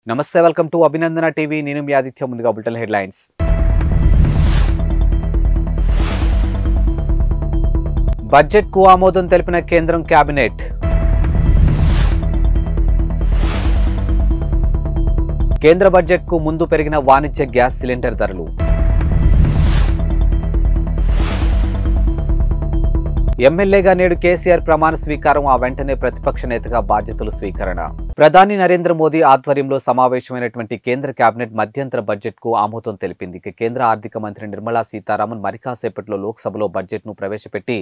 నమస్తే welcome to Abhinandana TV నేను మీ ఆదిత్య ముందుగా బులెటిన్ హెడ్లైన్స్ బడ్జెట్ కు ఆమోదం తెలిపిన కేంద్రం కేబినెట్ కేంద్ర బడ్జెట్ కు ముందు పెరిగిన వాణిజ్య గ్యాస్ సిలిండర్ ధరలు ఎమ్మెల్యేగా నేడు కేసీఆర్ ప్రమాణ స్వీకారం ఆ వెంటనే ప్రతిపక్ష నేతగా బాధ్యతలు స్వీకరణ ప్రధాని నరేంద్ర మోదీ ఆధ్వర్యంలో సమావేశమైనటువంటి కేంద్ర కేబినెట్ మధ్యంతర బడ్జెట్ కు ఆమోదం తెలిపింది. కేంద్ర ఆర్థిక మంత్రి నిర్మలా సీతారామన్ మరి కాసేపట్లో లోక్సభలో బడ్జెట్ ను ప్రవేశపెట్టి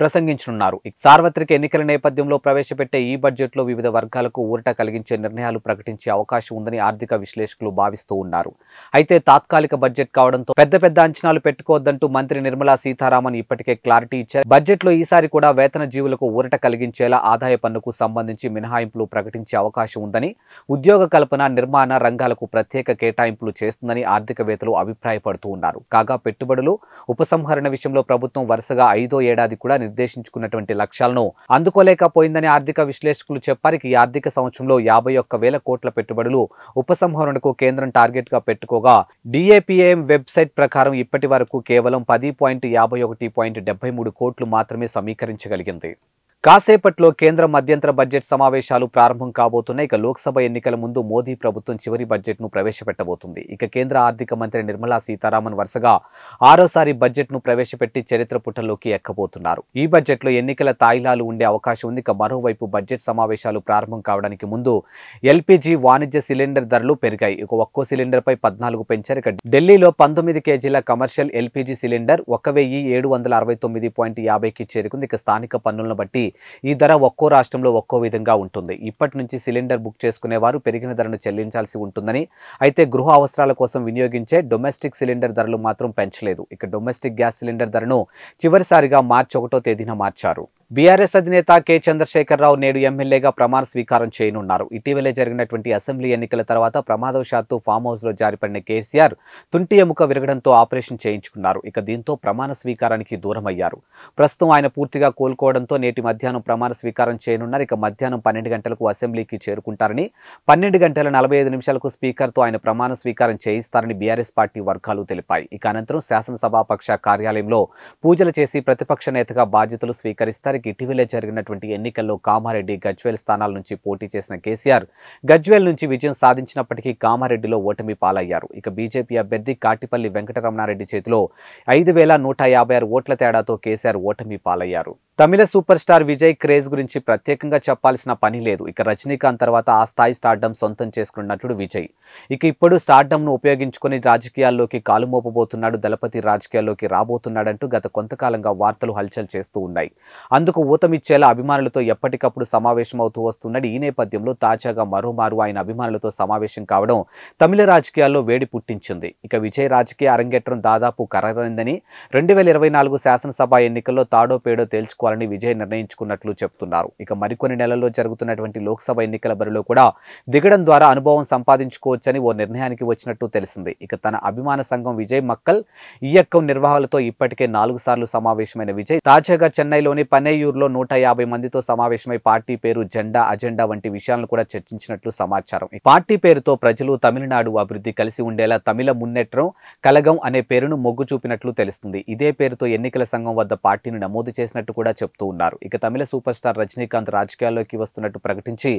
ప్రసంగించనున్నారు. సార్వత్రిక ఎన్నికల నేపథ్యంలో ప్రవేశపెట్టే ఈ బడ్జెట్ లో వివిధ వర్గాలకు ఊరట కలిగించే నిర్ణయాలు ప్రకటించే అవకాశం ఉందని ఆర్థిక విశ్లేషకులు భావిస్తూ ఉన్నారు. అయితే తాత్కాలిక బడ్జెట్ కావడంతో పెద్ద అంచనాలు పెట్టుకోవద్దంటూ మంత్రి నిర్మలా సీతారామన్ ఇప్పటికే క్లారిటీ ఇచ్చారు. బడ్జెట్ లో ఈసారి కూడా వేతన జీవులకు ఊరట కలిగించేలా ఆదాయ పన్నుకు సంబంధించి మినహాయింపులు ప్రకటించే అవకాశం ఉందని, ఉద్యోగ కల్పన, నిర్మాణ రంగాలకు ప్రత్యేక కేటాయింపులు చేస్తుందని ఆర్థికవేత్తలు అభిప్రాయపడుతూ ఉన్నారు. కాగా పెట్టుబడులు ఉపసంహరణ విషయంలో ప్రభుత్వం వరుసగా 5వ ఏడాది కూడా నిర్దేశించుకున్నటువంటి లక్ష్యాలను అందుకోలేకపోయిందని ఆర్థిక విశ్లేషకులు చెప్పారు. ఈ ఆర్థిక సంవత్సరంలో 51,000 కోట్ల పెట్టుబడులు ఉపసంహరణకు కేంద్రం టార్గెట్ గా పెట్టుకోగా డిఏపిఏఎం వెబ్సైట్ ప్రకారం ఇప్పటి వరకు కేవలం 10,51.73 కోట్లు మాత్రమే సమీకరించగలిగింది. కాసేపట్లో కేంద్ర మధ్యంతర బడ్జెట్ సమావేశాలు ప్రారంభం కాబోతున్నాయి. లోక్సభ ఎన్నికల ముందు మోదీ ప్రభుత్వం చివరి బడ్జెట్ ను ప్రవేశపెట్టబోతుంది. కేంద్ర ఆర్థిక మంత్రి నిర్మలా సీతారామన్ వరుసగా 6వసారి బడ్జెట్ ను ప్రవేశపెట్టి చరిత్ర పుటల్లోకి ఎక్కబోతున్నారు. ఈ బడ్జెట్ లో ఎన్నికల తాయిలాలు ఉండే అవకాశం ఉంది. మరోవైపు బడ్జెట్ సమావేశాలు ప్రారంభం కావడానికి ముందు ఎల్పీజీ వాణిజ్య సిలిండర్ ధరలు పెరిగాయి. ఒక్కో సిలిండర్ పై 14 పెంచారు. ఢిల్లీలో 19 కేజీల కమర్షియల్ ఎల్పీజీ సిలిండర్ 1,769.50కి చేరుకుంది. స్థానిక పన్నులను బట్టి ఈ ధర ఒక్కో రాష్ట్రంలో ఒక్కో విధంగా ఉంటుంది. ఇప్పటి నుంచి సిలిండర్ బుక్ చేసుకునేవారు పెరిగిన ధరను చెల్లించాల్సి ఉంటుందని, అయితే గృహ అవసరాల కోసం వినియోగించే డొమెస్టిక్ సిలిండర్ ధరలు మాత్రం పెంచలేదు. డొమెస్టిక్ గ్యాస్ సిలిండర్ ధరను చివరిసారిగా మార్చి 1వ తేదీన మార్చారు. బీఆర్ఎస్ అధినేత కె చంద్రశేఖరరావు నేడు ఎమ్మెల్యేగా ప్రమాణ స్వీకారం చేయనున్నారు. ఇటీవలే జరిగినటువంటి అసెంబ్లీ ఎన్నికల తర్వాత ప్రమాదవశాత్తు ఫామ్ హౌస్ లో జారిపడిన కేసీఆర్ తుంటి ఎముక విరగడంతో ఆపరేషన్ చేయించుకున్నారు. దీంతో ప్రమాణ స్వీకారానికి దూరమయ్యారు. ప్రస్తుతం ఆయన పూర్తిగా కోలుకోవడంతో నేటి మధ్యాహ్నం ప్రమాణ స్వీకారం చేయనున్నారు. మధ్యాహ్నం 12 గంటలకు అసెంబ్లీకి చేరుకుంటారని, 12:45 స్పీకర్తో ఆయన ప్రమాణ స్వీకారం చేయిస్తారని బీఆర్ఎస్ పార్టీ వర్గాలు తెలిపాయి. అనంతరం శాసనసభాపక్ష కార్యాలయంలో పూజలు చేసి ప్రతిపక్ష నేతగా బాధ్యతలు స్వీకరిస్తారు. ఇటీవలే జరిగినటువంటి ఎన్నికల్లో కామారెడ్డి, గజ్వేల్ స్థానాల నుంచి పోటీ చేసిన కేసీఆర్ గజ్వేల్ నుంచి విజయం సాధించినప్పటికీ కామారెడ్డిలో ఓటమి పాలయ్యారు. బీజేపీ అభ్యర్థి కాటిపల్లి వెంకటరమణారెడ్డి చేతిలో 5,156 ఓట్ల తేడాతో కేసీఆర్ ఓటమి పాలయ్యారు. తమిళ సూపర్ స్టార్ విజయ్ క్రేజ్ గురించి ప్రత్యేకంగా చెప్పాల్సిన పని లేదు. రజనీకాంత్ తర్వాత ఆ స్థాయి స్టార్డమ్ సొంతం చేసుకున్న నటుడు విజయ్. ఇప్పుడు స్టార్డమ్ ను ఉపయోగించుకుని రాజకీయాల్లోకి కాలు మోపబోతున్నాడు. దళపతి రాజకీయాల్లోకి రాబోతున్నాడంటూ గత కొంతకాలంగా వార్తలు హల్చల్ చేస్తూ ఉన్నాయి. అందుకు ఊతమిచ్చేలా అభిమానులతో ఎప్పటికప్పుడు సమావేశమవుతూ వస్తున్నాడు. ఈ నేపథ్యంలో తాజాగా మరోమారు ఆయన అభిమానులతో సమావేశం కావడం తమిళ రాజకీయాల్లో వేడి పుట్టించింది. విజయ్ రాజకీయ అరంగేట్రం దాదాపు ఖరారైందని, 2024 శాసనసభ ఎన్నికల్లో తాడో పేడో తేల్చుకోవాలని విజయ్ నిర్ణయించుకున్నట్లు చెప్తున్నారు. మరికొన్ని నెలల్లో జరుగుతున్నటువంటి లోక్సభ ఎన్నికల బరిలో కూడా దిగడం ద్వారా అనుభవం సంపాదించుకోవచ్చని ఓ నిర్ణయానికి వచ్చినట్టు తెలిసింది. తన అభిమాన సంఘం విజయ్ మక్కల్ ఇయక్కం నిర్వాహకులతో ఇప్పటికే 4 సార్లు సమావేశమైన విజయ్ తాజాగా చెన్నైలోని పనేయూరులో 150 మందితో సమావేశమై పార్టీ పేరు, జెండా, అజెండా వంటి విషయాలను కూడా చర్చించినట్లు సమాచారం. పార్టీ పేరుతో ప్రజలు తమిళనాడు అభివృద్ధి కలిసి ఉండేలా తమిళ మున్నేట్రం కలగం అనే పేరును మొగ్గు చూపినట్లు తెలుస్తుంది. ఇదే పేరుతో ఎన్నికల సంఘం వద్ద పార్టీని నమోదు చేసినట్టు కూడా చెప్తూ ఉన్నారు. తమిళ సూపర్ స్టార్ రజనీకాంత్ రాజకీయాల్లోకి వస్తున్నట్టు ప్రకటించి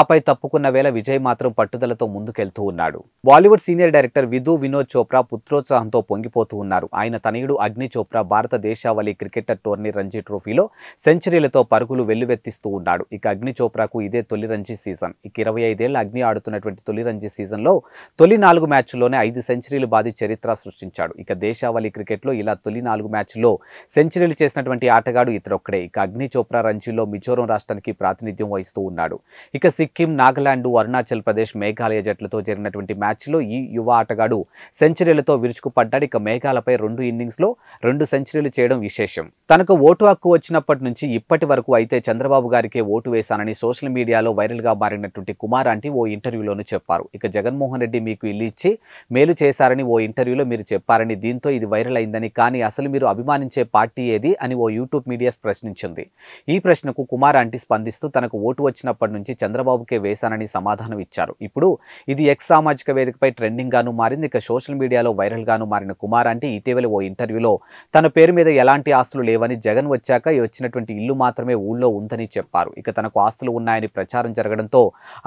ఆపై తప్పుకున్న వేళ విజయ్ మాత్రం పట్టుదలతో ముందుకెళ్తూ ఉన్నాడు. బాలీవుడ్ సీనియర్ డైరెక్టర్ వినోద్ చోప్రా పుత్రోత్సాహంతో పొంగిపోతూ ఉన్నారు. ఆయన తనయుడు అగ్ని చోప్రా భారత దేశావళి క్రికెటర్ టోర్నీ రంజీ ట్రోఫీలో సెంచరీలతో పరుగులు వెల్లువెత్తిస్తూ ఉన్నాడు. అగ్ని చోప్రాకు ఇదే తొలి రంజీ సీజన్. 25 ఏళ్ల అగ్ని ఆడుతున్నటువంటి తొలి రంజీ సీజన్ లో తొలి 4 మ్యాచ్ల్లోనే 5 సెంచరీలు బాది చరిత్ర సృష్టించాడు. దేశావళి క్రికెట్ లో ఇలా తొలి 4 మ్యాచ్ల్లో సెంచరీలు చేసినటువంటి ఆటగాడు ఇతరొక్కడే. అగ్ని చోప్రా రంజీలో మిజోరం రాష్ట్రానికి ప్రాతినిధ్యం వహిస్తూ ఉన్నాడు. సిక్కిం, నాగాలాండ్, అరుణాచల్ ప్రదేశ్, మేఘాలయ జట్లతో జరిగినటువంటి మ్యాచ్లో ఈ యువ ఆటగాడు సెంచరీలతో విరుచుకుపడ్డాడు. మేఘాలపై 2 ఇన్నింగ్స్ లో 2 సెంచరీలు చేయడం విశేషం. తనకు ఓటు హక్కు వచ్చినప్పటి నుంచి ఇప్పటి వరకు అయితే చంద్రబాబు గారికే ఓటు వేశానని సోషల్ మీడియాలో వైరల్ గా మారినటువంటి కుమార్ ఆంటీ ఓ ఇంటర్వ్యూలోనూ చెప్పారు. జగన్మోహన్ రెడ్డి మీకు ఇల్లు ఇచ్చి మేలు చేశారని ఓ ఇంటర్వ్యూలో మీరు చెప్పారని, దీంతో ఇది వైరల్ అయిందని, కానీ అసలు మీరు అభిమానించే పార్టీ ఏది అని ఓ యూట్యూబ్ మీడియా ప్రశ్నించింది. ఈ ప్రశ్నకు కుమార్ ఆంటీ స్పందిస్తూ తనకు ఓటు వచ్చినప్పటి నుంచి చంద్రబాబుకే వేశానని సమాధానం ఇచ్చారు. ఇప్పుడు ఇది ఎక్స్ సామాజిక వేదికపై ట్రెండింగ్ గాను మారింది. ఇక సోషల్ మీడియాలో వైరల్ గాను మారిన కుమార్ ఆంటీ ఇటీవల ఓ ఇంటర్వ్యూలో తన పేరు మీద ఎలాంటి ఆస్తులు లేవని, జగన్ వచ్చాక వచ్చినటువంటి ఇల్లు మాత్రమే ఊళ్ళో ఉందని చెప్పారు. ఇక తనకు ఆస్తులు ఉన్నాయని ప్రచారం జరగడంతో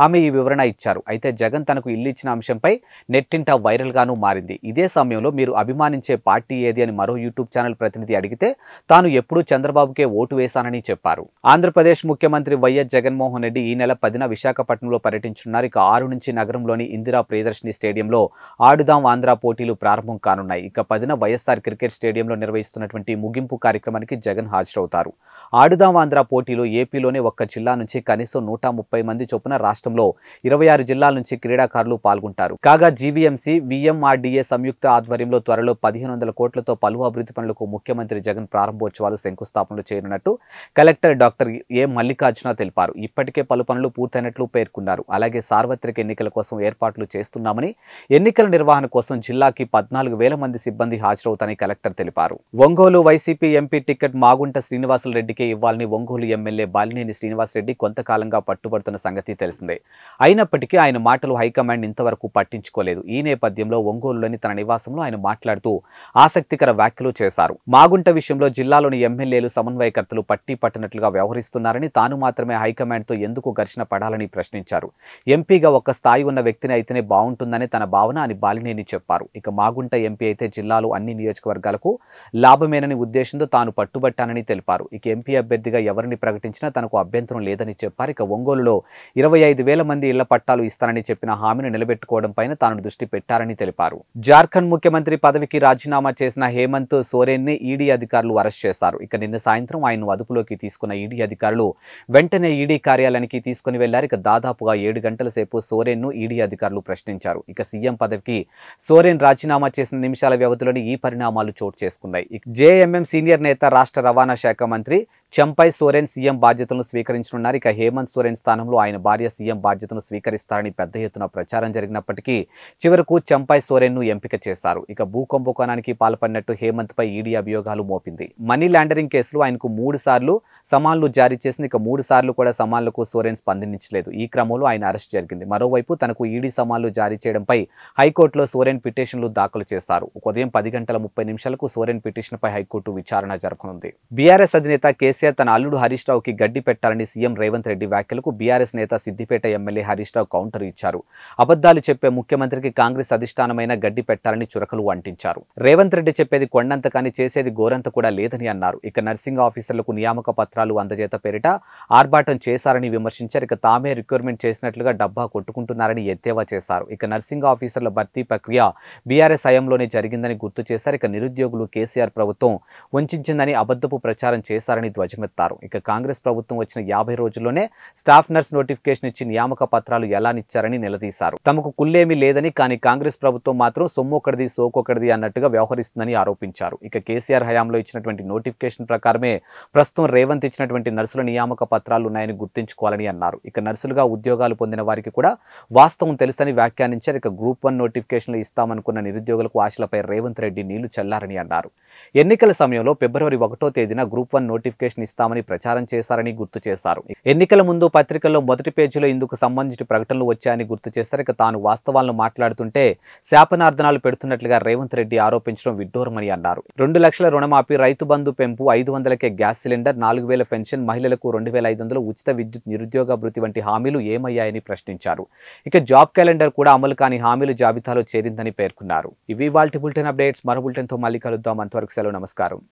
ఆమె ఈ వివరణ ఇచ్చారు. అయితే జగన్ తనకు ఇల్లు ఇచ్చిన అంశంపై నెట్టింట వైరల్ గాను మారింది. ఇదే సమయంలో మీరు అభిమానించే పార్టీ ఏది అని మరో యూట్యూబ్ ఛానల్ ప్రతినిధి అడిగితే తాను ఎప్పుడూ చంద్రబాబుకే ఓటు వేశానని చెప్పారు. ఆంధ్రప్రదేశ్ ముఖ్యమంత్రి వైఎస్ జగన్మోహన్ రెడ్డి ఈ నెల 10న విశాఖపట్నంలో పర్యటించున్నారు. ఇక 6 నుంచి నగరంలోని ఇందిరా ప్రియదర్శిని స్టేడియంలో ఆడుదాం ఆంధ్ర పోటీలు ప్రారంభం కానున్నాయి. ఇక 10న వైఎస్ఆర్ క్రికెట్ స్టేడియంలో నిర్వహిస్తున్నటువంటి ముగింపు కార్యక్రమానికి జగన్ హాజరవుతారు. ఆడుదాం ఆంధ్ర పోటీలో ఏపీలోనే ఒక్క జిల్లా నుంచి కనీసం 130 మంది చొప్పున రాష్ట్రంలో 26 జిల్లాల నుంచి క్రీడాకారులు పాల్గొంటారు. కాగా జీవీఎంసీ, వీఎంఆర్డీఏ సంయుక్త ఆధ్వర్యంలో త్వరలో 1500 కోట్లతో పలు అభివృద్ధి పనులకు ముఖ్యమంత్రి జగన్ ప్రారంభోత్సవాలు శంకుస్థాపనలు చేయనున్నట్టు కలెక్టర్ డాక్టర్ ఏ మల్లికార్జున తెలిపారు. ఇప్పటికే పలు పనులు పూర్తయినట్లు పేర్కొన్నారు. అలాగే సార్వత్రిక ఎన్నికల కోసం ఏర్పాట్లు చేస్తున్నామని, ఎన్నికల నిర్వహణ కోసం జిల్లాకి 14,000 మంది సిబ్బంది హాజరవుతారని కలెక్టర్ తెలిపారు. Ongole YCP MP ticket Magunta శ్రీనివాసరెడ్డికే ఇవ్వాలని ఒంగోలు ఎమ్మెల్యే బాలినేని శ్రీనివాసరెడ్డి కొంతకాలంగా పట్టుబడుతున్న సంగతి తెలిసిందే. అయినప్పటికీ ఆయన మాటలు హైకమాండ్ ఇంతవరకు పట్టించుకోలేదు. ఈ నేపథ్యంలో ఒంగోలులోని తన నివాసంలో ఆయన మాట్లాడుతూ ఆసక్తికర వ్యాఖ్యలు చేశారు. మాగుంట విషయంలో జిల్లాలోని ఎమ్మెల్యేలు, సమన్వయకర్తలు పట్టి పట్టినట్లుగా వ్యవహరిస్తున్నారని, తాను మాత్రమే హైకమాండ్తో ఎందుకు ఘర్షణ పడాలని ప్రశ్నించారు. ఎంపీగా ఒక స్థాయి ఉన్న వ్యక్తిని అయితేనే బాగుంటుందని తన భావన అని బాలినేని చెప్పారు. ఇక మాగుంట ఎంపీ అయితే జిల్లాలో అన్ని నియోజకవర్గాలకు లాభమేనని ఉద్దేశంతో తాను పట్టుబట్టానని తెలిపారు. ఇక ఎంపీ అభ్యర్థిగా ఎవరిని ప్రకటించినా తనకు అభ్యంతరం లేదని చెప్పారు. ఇక ఒంగోలులో 25,000 మంది ఇళ్ల పట్టాలు ఇస్తానని చెప్పిన హామీని నిలబెట్టుకోవడం పైన తాను దృష్టి పెట్టారని తెలిపారు. జార్ఖండ్ ముఖ్యమంత్రి పదవికి రాజీనామా చేసిన హేమంత్ సోరెన్ ని ఈడీ అధికారులు అరెస్ట్ చేశారు. ఇక నిన్న సాయంత్రం ఆయన్ను అదుపులోకి తీసుకున్న ఈడీ అధికారులు వెంటనే ఈడీ కార్యాలయానికి తీసుకుని వెళ్లారు. ఇక దాదాపుగా 7 గంటల సేపు సోరెన్ ను ఈడీ అధికారులు ప్రశ్నించారు. ఇక సీఎం పదవికి సోరెన్ రాజీనామా చేసిన నిమిషాల వ్యవధిలోని ఈ పరిణామాలు చోటు చేసుకున్నాయి. జేఎంఎం సీనియర్ నేత, రాష్ట్ర రవాణా శాఖ మంత్రి చంపై సోరెన్ సీఎం బాధ్యతలను స్వీకరించనున్నారు. ఇక హేమంత్ సోరెన్ స్థానంలో ఆయన భార్య సీఎం బాధ్యతలను స్వీకరిస్తారని పెద్ద ఎత్తున ప్రచారం జరిగినప్పటికీ చివరకు చంపై సోరెన్ ను ఎంపిక చేశారు. ఇక భూ కుంభకోణానికి పాల్పడినట్టు హేమంత్ పై ఈడీ అభియోగాలు మోపింది. మనీ లాండరింగ్ కేసులో ఆయనకు 3 సార్లు సమాన్లు జారీ చేసింది. ఇక 3 సార్లు కూడా సమాన్లకు సోరెన్ స్పందించలేదు. ఈ క్రమంలో ఆయన అరెస్ట్ జరిగింది. మరోవైపు తనకు ఈడీ సమాన్లు జారీ చేయడంపై హైకోర్టులో సోరెన్ పిటిషన్లు దాఖలు చేశారు. ఉదయం 10:30 సోరెన్ పిటిషన్పై హైకోర్టు విచారణ జరపనుంది. బీఆర్ఎస్ అధినేత కేసీఆర్ తన అల్లుడు హరీష్ రావుకి గడ్డి పెట్టాలని సీఎం రేవంత్ రెడ్డి వ్యాఖ్యలకు బీఆర్ఎస్ నేత సిద్దిపేట ఎమ్మెల్యే హరీష్ రావు కౌంటర్ ఇచ్చారు. అబద్ధాలు చెప్పే ముఖ్యమంత్రికి కాంగ్రెస్ అధిష్టానమైన గడ్డి పెట్టాలని చురకలు అంటించారు. రేవంత్ రెడ్డి చెప్పేది కొండంత కానీ చేసేది గోరంత కూడా లేదని అన్నారు. ఇక నర్సింగ్ ఆఫీసర్లకు నియామక పత్రాలు అందజేత పేరిట ఆర్భాటం చేశారని విమర్శించారు. ఇక తామే రిక్రూట్మెంట్ చేసినట్లుగా డబ్బా కొట్టుకుంటున్నారని ఎద్దేవా చేశారు. ఇక నర్సింగ్ ఆఫీసర్ల భర్తీ ప్రక్రియ బీఆర్ఎస్ హయాంలోనే జరిగిందని గుర్తు చేశారు. ఇక నిరుద్యోగులు కేసీఆర్ ప్రభుత్వం వంచిందని అబద్ధపు ప్రచారం చేశారని ధ్వజమెత్తారు. ఇక కాంగ్రెస్ ప్రభుత్వం వచ్చిన 50 రోజుల్లోనే స్టాఫ్ నర్స్ నోటిఫికేషన్ ఇచ్చి నియామక పత్రాలు ఎలా నిచ్చారని నిలదీశారు. తమకు కుల్లేమీ లేదని, కానీ కాంగ్రెస్ ప్రభుత్వం మాత్రం సొమ్మొక్కడిది సోకొక్కడిది అన్నట్టుగా వ్యవహరిస్తుందని ఆరోపించారు. ఇక కేసీఆర్ హయాంలో ఇచ్చినటువంటి నోటిఫికేషన్ ప్రకారమే ప్రస్తుతం రేవంత్ ఇచ్చినటువంటి నర్సుల నియామక పత్రాలు ఉన్నాయని గుర్తుంచుకోవాలని అన్నారు. ఇక నర్సులుగా ఉద్యోగాలు పొందిన వారికి కూడా వాస్తవం తెలుసని వ్యాఖ్యానించారు. ఇక గ్రూప్ 1 నోటిఫికేషన్లు ఇస్తామనుకున్న నిరుద్యోగులకు ఆశలపై రేవంత్ రెడ్డి నీళ్లు చల్లారని అన్నారు. ఎన్నికల సమయంలో ఫిబ్రవరి 1వ తేదీన గ్రూప్ 1 నోటిఫికేషన్ ఇస్తామని ప్రచారం చేశారని గుర్తు చేశారు. ఎన్నికల ముందు పత్రికల్లో మొదటి పేజీలో ఇందుకు సంబంధించిన ప్రకటనలు వచ్చాయని గుర్తు చేశారు. ఇక తాను వాస్తవాలను మాట్లాడుతుంటే శాపనార్థనాలు పెడుతున్నట్లుగా రేవంత్ రెడ్డి ఆరోపించడం విడ్డూరమని అన్నారు. 2 లక్షల రుణమాఫీ, రైతు బంధు పెంపు, 500కే గ్యాస్ సిలిండర్, 4,000 పెన్షన్, మహిళలకు 2,500 ఉచిత విద్యుత్, నిరుద్యోగ భృతి వంటి హామీలు ఏమయ్యాయని ప్రశ్నించారు. ఇక జాబ్ క్యాలెండర్ కూడా అమలు కాని హామీలు జాబితాలో చేరిందని పేర్కొన్నారు. ఇవి వాల్టి బులెటిన్ అప్డేట్స్. మరో బులెటిన్తో మళ్ళీ కలుద్దాం. అంతవరకు సెలవు. నమస్కారం.